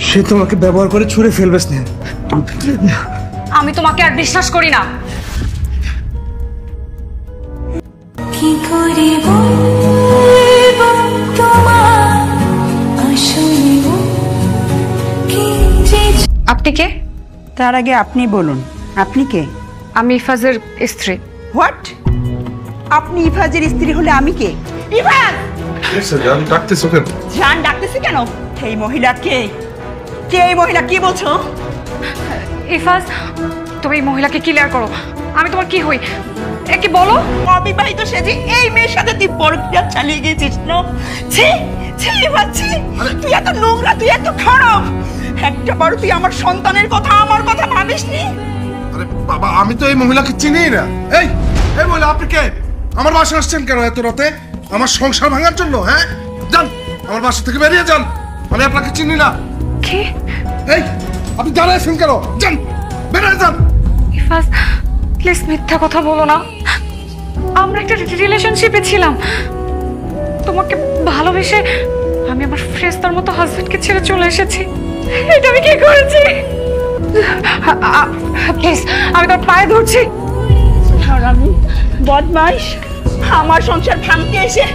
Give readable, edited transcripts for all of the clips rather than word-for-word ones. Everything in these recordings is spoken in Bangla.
সে তোমাকে ব্যবহার করে ছুঁড়ে ফেলবে স্নেহা। আমি তোমাকে আর বিশ্বাস করি না। কি করে বলবো তোমার আসলে কি যে। আপনি কে? তার আগে আপনি বলুন, আপনি কে? আমি ইফাজের স্ত্রী। হোয়াট? আপনি ইফাজের স্ত্রী হলে আমি কে? ইফাজ! জান ডাকতেছো কেন? জান ডাকতেছি কেন? এই মহিলা কে? কে এই মহিলা? কি বলছো? ইফাজ, তুমি এই মহিলাকে ক্লিয়ার করো। আমি তোমার কি হই একে বলো। অবিবাহিত সেজে এই মেয়ের সাথে তুই পরক্রিয়া চালিয়ে গেছিস না? ছি ছি ইফাজ, ছি! তুই এত নোংরা, তুই এত খারাপ। একটা বার তুই আমার সন্তানের কথা, আমার কথা ভাবিসনি? আরে বাবা, আমি তো এই মহিলাকে চিনিই না। এই এই মহিলা, আপনি কে? আমার বাসায় আসছেন কেন এত রাতে? আমার সংসার ভাঙার জন্য? হ্যাঁ, যান আমার বাসা থেকে বেরিয়ে যান। আমি আপনাকে চিনি না। কি? এই আপনি দাঁড়াইছেন কেন? যান, বেরিয়ে যান। ইফাজ, প্লিজ মিথ্যা কথা বলো না। আমরা একটা রিলেশনশিপে ছিলাম। তোমাকে ভালোবেসে আমি আমার ফ্রেস্তার মতো হাজবেন্ডকে ছেড়ে চলে এসেছি। এটা আমি কি করেছি? প্লিজ, আমি তোর পায়ে ধরছি। আমি বদমাইশ, আমার সংসার ভাঙতে এসে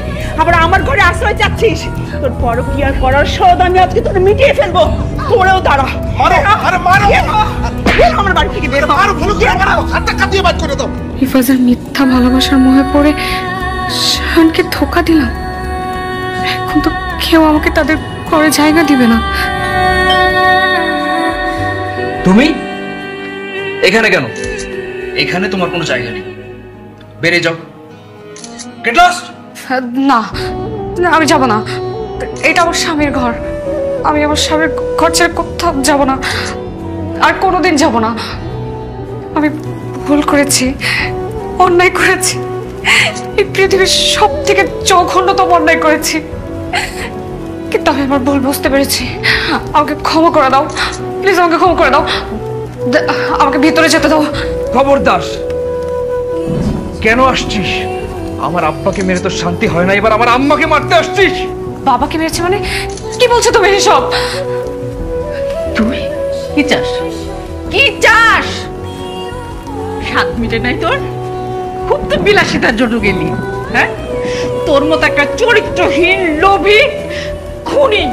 আবার আমার ঘরে আশ্রয় চাচ্ছিস। তোর পরক্রিয়া করার শোধ আমি আজকে তোর মিটিয়ে ফেলবো। তোরেও দাঁড়া। আরে মারো, আমার বাড়ি থেকে বের হ। মারো, ভালো করে মারো, হাতটা কাটিয়ে বাদ করে দাও। ইফাজের মিথ্যা ভালোবাসার মোহে পড়ে শাহানকে ধোঁকা দিলাম। এখন তো কেউ আমাকে তাদের ঘরে জায়গা দিবে না। তুমি এখানে কেন? এখানে তোমার কোনো জায়গা নেই, বেরিয়ে যাও। Get lost. না, আমি যাব না। এটা আমার স্বামীর ঘর। আমি আমার স্বামীর ঘর ছেড়ে কোথাও যাব না, আর কোনোদিন যাব না। আমি ভুল করেছি, অন্যায় করেছি। এই পৃথিবীর সব থেকে জঘন্যতম অন্যায় করেছি, কিন্তু আমি আমার ভুল বুঝতে পেরেছি। আমাকে ক্ষমা করে দাও, প্লিজ আমাকে ক্ষমা করে দাও। আমাকে ভিতরে যেতে দাও। খবরদার, কেন আসছিস? আমার আব্বাকে মেরে তোর শান্তি হয় না, এবার আমার আম্মাকে মারতে আসছিস? বাবাকে মেরেছে মানে? কি বলছো তুমি এসব? তুই কি চাস? কি চাস? 7 মিনিট নাই তোর? খুব তো বিলাসিতার জন্য গেলি, হ্যাঁ? তোর মতো একটা চরিত্রহীন, লোভী, খুনি,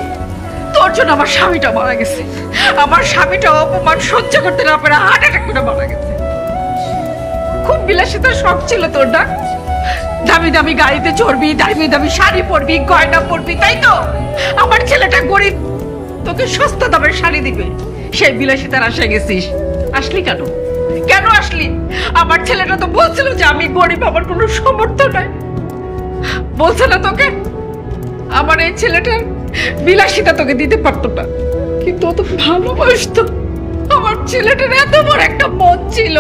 তোর জন্য আমার স্বামীটা মারা গেছে। আমার স্বামীটা অপমান সহ্য করতে না পারে হার্ট অ্যাটাক করে মারা গেছে। খুব বিলাসিতার শখ ছিল তোর না? দামি দামি গাড়িতে চড়বি, দামি দামি শাড়ি পরবি, গয়না পরবি, তাই তো? আমার ছেলেটা গরিব, তোকে সস্তা দামের শাড়ি দিবে, সেই বিলাসিতার আশায় গেছিস। আসলি কেন? কেন আসলি? আমার ছেলেটা তো বলছিল যে আমি গরিব, আমার কোনো সামর্থ্য নাই। বলছে না তোকে আমার এই ছেলেটার বিলাসিতা তোকে দিতে পারতো না, কিন্তু ও তো ভালোবাসতো। আমার ছেলেটার এত বড় একটা মন ছিল,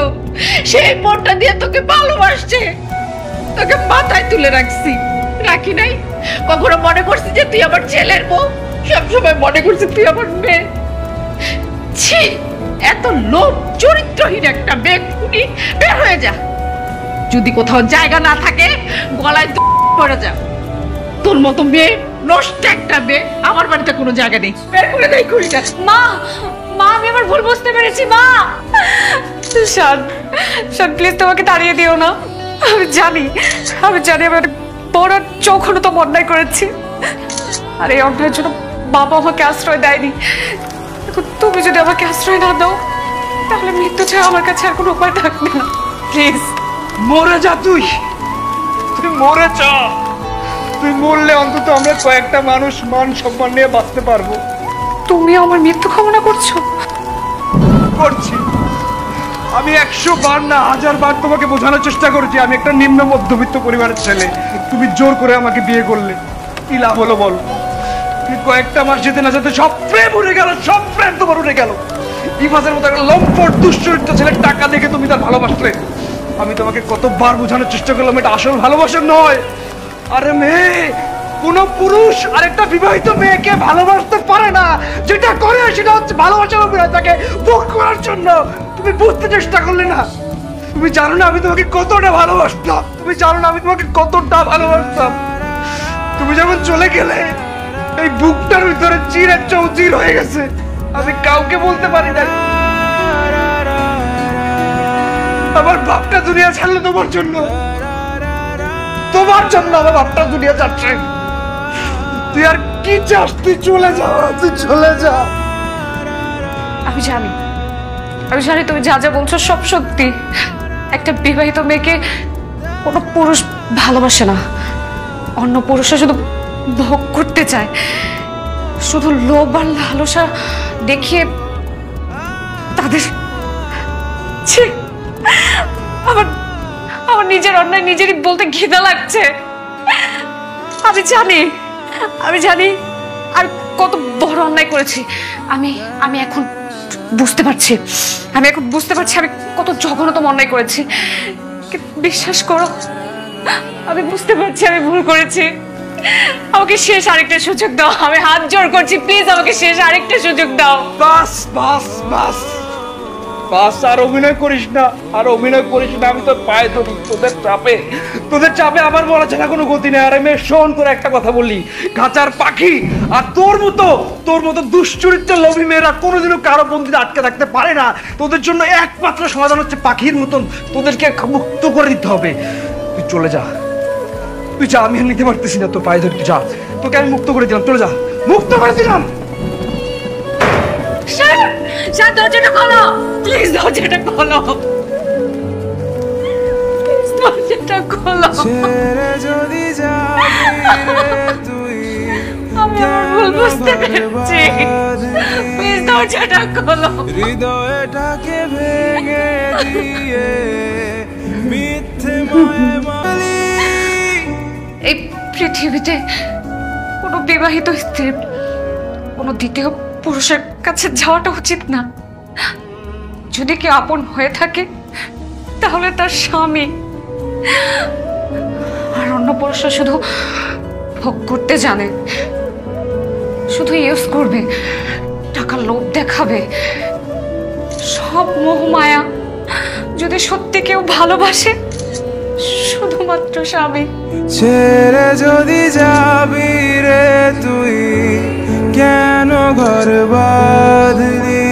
সেই মনটা দিয়ে তোকে ভালোবাসছে। তোকে মাথায় তুলে রাখছি, রাখি নাই? কখনো মনে করছি যে তুই আমার ছেলের বউ? সবসময় মনে করছি তুই আমার মেয়ে। ছি, এত লোভ চরিত্রহীন একটা মেয়ে, খুনি। বের হয়ে যা। যদি কোথাও জায়গা না থাকে গলায় পড়ে যা। তোর মতো মেয়ে, নষ্ট একটা মেয়ে, আমার বাড়িতে কোনো জায়গা নেই। বের করে দেয় খুঁড়িটা। মা, মা, আমি আমার ভুল বুঝতে পেরেছি। মা, শান, শান, প্লিজ তোমাকে তাড়িয়ে দিও না। আমি জানি আমি অনেক বড় জঘন্যতম অন্যায় করেছি, আর এই অন্যায়ের জন্য বাবা আমাকে আশ্রয় দেয়নি। তুমি যদি আমাকে আশ্রয় না দাও, তাহলে মৃত্যু ছাড়া আমার কাছে আর কোনো উপায় থাকবে না। প্লিজ মরে যা। তুই মরে যা। তুই মরলে অন্তত আমরা কয়েকটা মানুষ মান সম্মান নিয়ে বাঁচতে পারবো। তুমি আমার মৃত্যু কামনা করছো? করছি। আমি 100 বার না 1000 বার তোমাকে বোঝানোর চেষ্টা করেছি আমি একটা নিম্ন মধ্যবিত্ত পরিবারের ছেলে। তুমি জোর করে আমাকে বিয়ে করলে, কি লাভ হলো বল? তুই কয়েকটা মাস যেতে না যেতে সব প্রেম উড়ে গেল, সব প্রেম তোমার উড়ে গেল। ইফাজের মতো একটা লম্পট দুশ্চরিত্র ছেলের টাকা দেখে তুমি তার ভালোবাসলে। আমি তোমাকে কতবার বোঝানোর চেষ্টা করলাম এটা আসল ভালোবাসা নয়। আরে মেয়ে, কোন পুরুষ আরেকটা বিবাহিত মেয়েকে ভালোবাসতে পারে না। যেটা করে সেটা হচ্ছে ভালোবাসার অভিনয়, তাকে ভোগ করার জন্য। তুমি বুঝতে চেষ্টা করলে না। তুমি জানো না আমি তোমাকে কতটা ভালোবাসতাম। তুমি জানো না আমি তোমাকে কতটা ভালোবাসতাম। তুমি যখন চলে গেলে এই বুকটার ভিতরে চির চৌচির হয়ে গেছে। আমি কাউকে বলতে পারি না। আমার বাপটা দুনিয়া ছাড়লো তোমার জন্য, তোমার জন্য আমার বাপটা দুনিয়া ছাড়ছে। তুই আর কি চাস? তুই চলে যা, তুই চলে যা। আমি জানি তুমি যা যা বলছো সব সত্যি। একটা বিবাহিত মেয়েকে কোনো পুরুষ ভালোবাসে না, অন্য পুরুষরা শুধু ভোগ করতে চায়, শুধু লোভ আর লালসা দেখিয়ে তাদের। ছি, আমার নিজের অন্যায় নিজেরই বলতে ঘৃণা লাগছে। আমি জানি আর কত বড় অন্যায় করেছি। আমি এখন বুঝতে পারছি আমি কত জঘন্যতম অন্যায় করেছি। কিন্তু বিশ্বাস করো, আমি বুঝতে পারছি আমি ভুল করেছি। আমাকে শেষ আরেকটা সুযোগ দাও, আমি হাত জোড় করছি, প্লিজ আমাকে শেষ আরেকটা সুযোগ দাও। বাস বাস বাস বাস, আর অভিনয় করিস না, আর অভিনয় করিস না। আমি তোর পায়ে ধরি। তোদের চাপে আমার বলা ছাড়া কোনো গতি নেই। আর আমি শোন, তোর একটা কথা বললি, খাঁচার পাখি। আর তোর মতো দুশ্চরিত্র লোভী মেয়েরা কোনোদিনও কারো বন্দিতে আটকে থাকতে পারে না। তোদের জন্য একমাত্র সমাধান হচ্ছে পাখির মতন তোদেরকে মুক্ত করে দিতে হবে। তুই চলে যা, তুই যা। আমি আর নিতে পারতেছি না, তোর পায়ে ধরি, তুই যা। তোকে আমি মুক্ত করে দিলাম, চলে যা, মুক্ত করে দিলাম। দরজাটা খোলো প্লিজ, দরজাটা খোলো, দরজাটা খোলো। আমি আমার ভুল বুঝতে পেরেছি, প্লিজ দরজাটা খোলো। হৃদয়টাকে ভেঙে দিয়ে মিথ্যে মায়াবলী। এই পৃথিবীতে কোনো বিবাহিত স্ত্রী কোনো দ্বিতীয় পুরুষের কাছে যাওয়াটা উচিত না। যদি কেউ আপন হয়ে থাকে তাহলে তার স্বামী, আর অন্য পুরুষরা শুধু ভোগ করতে জানে, শুধু ইউজ করবে, টাকার লোভ দেখাবে। সব মোহ মায়া। যদি সত্যি কেউ ভালোবাসে, শুধুমাত্র স্বামী। ছেড়ে যদি যাবি রে তুই, কেন ঘর বাঁধলি?